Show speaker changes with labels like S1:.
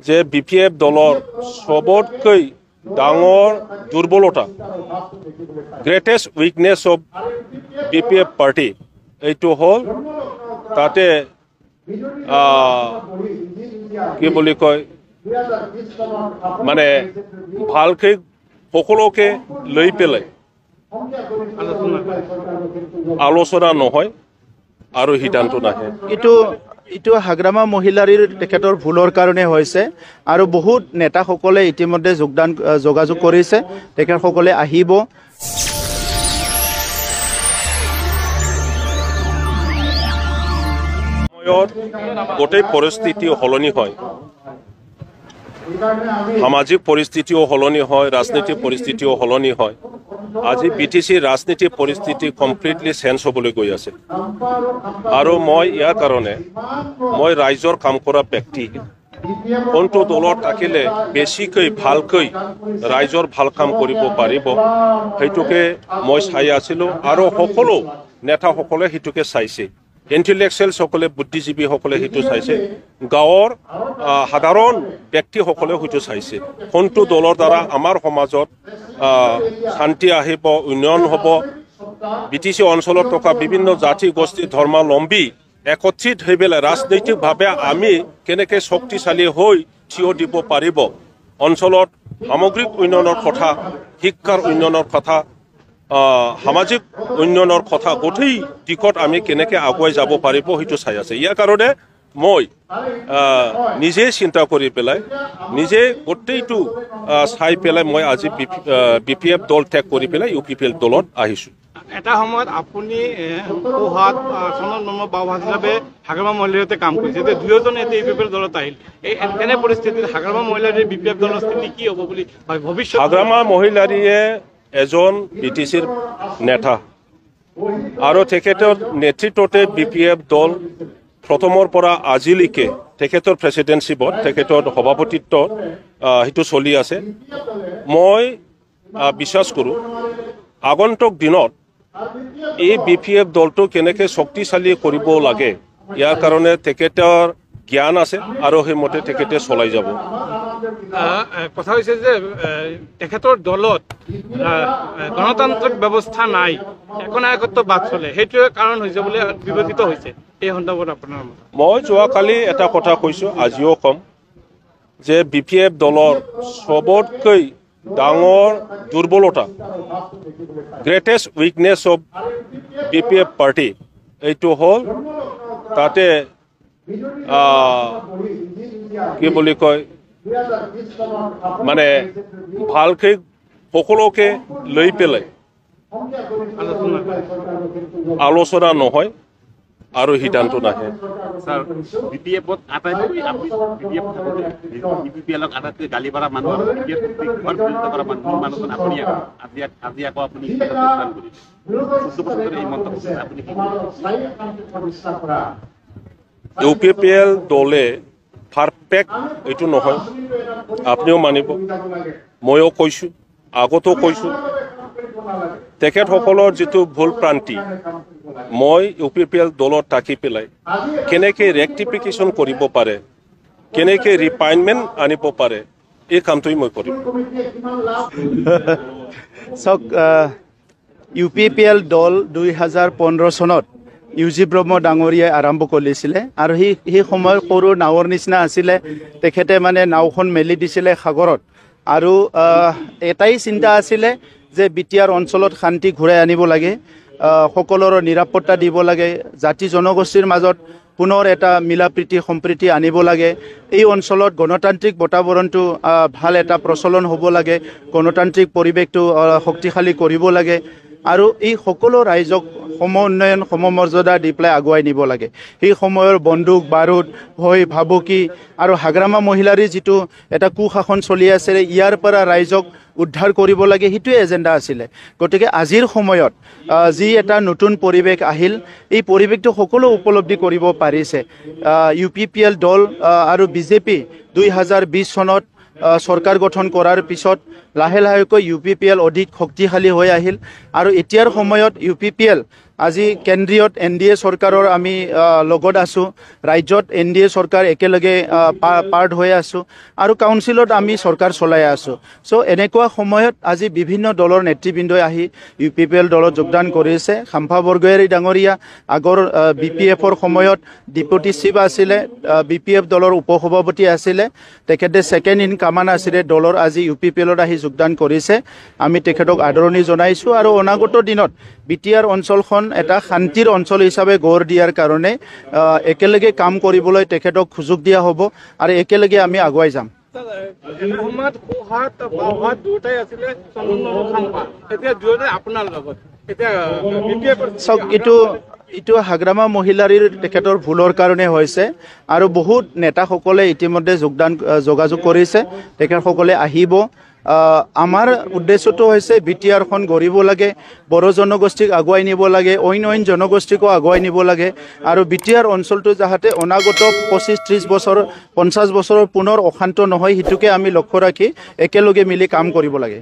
S1: যে বিপিএফ দলৰ সবতকৈ ডাঙৰ দুৰ্বলতা greatest weakness of BPF party এইটো হ'ল তাতে কি বুলি কয় মানে ভালকে সকলোকে লৈ পেলাই আলোচনা নহয় আৰু সিদ্ধান্ত নাহে।
S2: এইটো হাগ্ৰামা মহিলাৰীৰ তেখেতৰ ভুলৰ কাৰণে হৈছে আৰু বহুত নেতাসকলে ইতিমধ্যে যোগাযোগ কৰিছে, তেখেতসকলে আহিব।
S1: গোটেই পৰিস্থিতি সলনি হয়, সামাজিক পৰিস্থিতিও সলনি হয়, ৰাজনৈতিক পৰিস্থিতিও সলনি হয়। আজি BTC ৰাজনীতিৰ পৰিস্থিতি কমপ্লিটলি চেঞ্জ হ'বলৈ গৈ আছে আৰু মই ইয়াৰ কাৰণে মই ৰাইজৰ কাম কৰা ব্যক্তি কোনটো দলত থাকিলে বেছিকৈ ভালকৈ ৰাইজৰ ভাল কাম কৰিব পাৰিব সেইটোকে মই চাই আছিলোঁ আৰু সকলো নেতাসকলে সেইটোকে চাইছে। ইণ্টেলেকচুৱেলসকলে বুদ্ধিজীৱীসকলে সেইটো চাইছে, গাঁৱৰ সাধাৰণ ব্যক্তিসকলেও সেইটো চাইছে। কোনটো দলৰ দ্বাৰা আমাৰ সমাজত শান্তি আহিব, উন্নয়ন হ'ব, BTC অঞ্চলত থকা বিভিন্ন জাতি গোষ্ঠী ধৰ্মাৱলম্বী একত্ৰিত হৈ পেলাই ৰাজনৈতিকভাৱে আমি কেনেকৈ শক্তিশালী হৈ থিয় দিব পাৰিব, অঞ্চলত সামগ্ৰিক উন্নয়নৰ কথা, শিক্ষাৰ উন্নয়নৰ কথা, সামাজিক উন্নয়নৰ কথা গোটেই দিশত আমি কেনেকৈ আগুৱাই যাব পাৰিব সেইটো চাই আছে। ইয়াৰ কাৰণে মই নিজে চিন্তা কৰি পেলাই নিজে গোটেইটো চাই পেলাই মই আজি BPF দল ত্যাগ কৰি পেলাই UPPL দলত আহিছোঁ।
S3: এটা সময়ত আপুনি সোহাত চনত নম্বৰ বাওভাজ হিচাপে হাগ্ৰামা মহিলাৰীতে কাম কৰিছে, এতিয়া দুয়োজনে এতিয়া UPPL দলত আহিল। এনে পৰিস্থিতিত হাগ্ৰামা মহিলাৰীৰ BPF দলৰ স্থিতি কি হ'ব বুলি ভৱিষ্যত?
S1: হাগ্ৰামা মহিলাৰীয়ে এজন BTCৰ নেতা আৰু তেখেতৰ নেতৃত্বতে BPF দল প্ৰথমৰ পৰা আজিলৈকে তেখেতৰ প্ৰেচিডেণ্টশ্বিপত তেখেতৰ সভাপতিত্বত সেইটো চলি আছে। মই বিশ্বাস কৰোঁ আগন্তুক দিনত এই BPF দলটো কেনেকৈ শক্তিশালী কৰিব লাগে ইয়াৰ কাৰণে তেখেতৰ জ্ঞান আছে আৰু সেইমতে তেখেতে চলাই যাব।
S3: কথা হৈছে যে তেখেতৰ দলত গণতান্ত্ৰিক ব্যৱস্থা নাই, একনায়কত্ব বাদ চলে, সেইটোৱে কাৰণ হৈছে বুলি বিবেচিত হৈছে। এই সন্দৰ্ভত আপোনাৰ
S1: মই যোৱাকালি এটা কথা কৈছোঁ, আজিও ক'ম যে BPF দলৰ সবতকৈ ডাঙৰ দুৰ্বলতা greatest weakness of BPF party এইটো হ'ল তাতে কি বুলি কয় মানে ভালকে সকলোকে লৈ পেলাই আলোচনা নহয় আৰু সিদ্ধান্ত নাহে।
S4: BPFত আটাইতকৈ UPPLক আটাইতকৈ গালি পাৰা মানুহ কৰা মানুহজন আপুনি আজি আকৌ আপুনি
S1: UPPL দলে পাৰফেক্ট এইটো নহয়, আপুনিও মানিব, ময়ো কৈছোঁ, আগতো কৈছোঁ। তেখেতসকলৰ যিটো ভুল প্ৰান্তি মই UPPL দলত থাকি পেলাই কেনেকৈ ৰেক্টিফিকেশ্যন কৰিব পাৰে, কেনেকৈ ৰিফাইনমেণ্ট আনিব পাৰে এই কামটোৱেই মই কৰিম।
S2: চাওক, UPPL দল 2015 চনত UG ব্ৰহ্ম ডাঙৰীয়াই আৰম্ভ কৰিছিলে আৰু সেই সময়ৰ সৰু নাৱৰ নিচিনা আছিলে। তেখেতে মানে নাওখন মেলি দিছিলে সাগৰত আৰু এটাই চিন্তা আছিলে যে BTR অঞ্চলত শান্তি ঘূৰাই আনিব লাগে, সকলোৰে নিৰাপত্তা দিব লাগে, জাতি জনগোষ্ঠীৰ মাজত পুনৰ এটা মিলা প্ৰীতি সম্প্ৰীতি আনিব লাগে, এই অঞ্চলত গণতান্ত্ৰিক বাতাবৰণটো ভাল এটা প্ৰচলন হ'ব লাগে, গণতান্ত্ৰিক পৰিৱেশটো শক্তিশালী কৰিব লাগে আৰু এই সকলো ৰাইজক সম উন্নয়ন সমমৰ্যাদা দি পেলাই আগুৱাই নিব লাগে। সেই সময়ৰ বন্দুক বাৰুদ ভয় ভাবুকি আৰু হাগ্ৰামা মহিলাৰীৰ যিটো এটা কুশাসন চলি আছে ইয়াৰ পৰা ৰাইজক উদ্ধাৰ কৰিব লাগে, সেইটোৱে এজেণ্ডা আছিলে। গতিকে আজিৰ সময়ত যি এটা নতুন পৰিৱেশ আহিল, এই পৰিৱেশটো সকলো উপলব্ধি কৰিব পাৰিছে। UPPL দল আৰু BJP 2020 চনত চৰকাৰ গঠন কৰাৰ পিছত লাহে লাহেকৈ UPPL অধিক শক্তিশালী হৈ আহিল আৰু এতিয়াৰ সময়ত UPPL আজি কেন্দ্ৰীয়ত NDA চৰকাৰৰ আমি লগত আছোঁ, ৰাজ্যত NDA চৰকাৰ একেলগে পাৰ্ট হৈ আছোঁ আৰু কাউন্সিলত আমি চৰকাৰ চলাই আছোঁ। চ' এনেকুৱা সময়ত আজি বিভিন্ন দলৰ নেতৃবৃন্দই আহি UPPL দলত যোগদান কৰিছে। খাম্পা বৰগোহাঞি ডাঙৰীয়া আগৰ BPFৰ সময়ত ডেপুটি চিফ আছিলে, BPF দলৰ উপসভাপতি আছিলে, তেখেতে ছেকেণ্ড ইন কামান আছিলে দলৰ, আজি UPPLত আহি যোগদান কৰিছে। আমি তেখেতক আদৰণি জনাইছোঁ আৰু অনাগত দিনত BTR অঞ্চলখন এটা শান্তিৰ অঞ্চল হিচাপে গঢ় দিয়াৰ কাৰণে একেলগে কাম কৰিবলৈ তেখেতক সুযোগ দিয়া হ'ব আৰু একেলগে আমি আগুৱাই যাম।
S3: সময়ত সোহাত বাওহাত দুয়োটাই আছিলে চন্দন খাম্পা, এতিয়া দুয়োটাই আপোনাৰ লগত, এতিয়া
S2: চাওক এইটো হাগ্ৰামা মহিলাৰীৰ তেখেতৰ ভুলৰ কাৰণে হৈছে আৰু বহুত নেতাসকলে ইতিমধ্যে যোগাযোগ কৰিছে, তেখেতসকলে আহিব। আমাৰ উদ্দেশ্যটো হৈছে BTRখন গঢ়িব লাগে, বড়ো জনগোষ্ঠীক আগুৱাই নিব লাগে, অইন জনগোষ্ঠীকো আগুৱাই নিব লাগে আৰু BTR অঞ্চলটো যাতে অনাগত 25-30 বছৰ 50 বছৰৰ পুনৰ অশান্ত নহয়, সেইটোকে আমি লক্ষ্য ৰাখি একেলগে মিলি কাম কৰিব লাগে।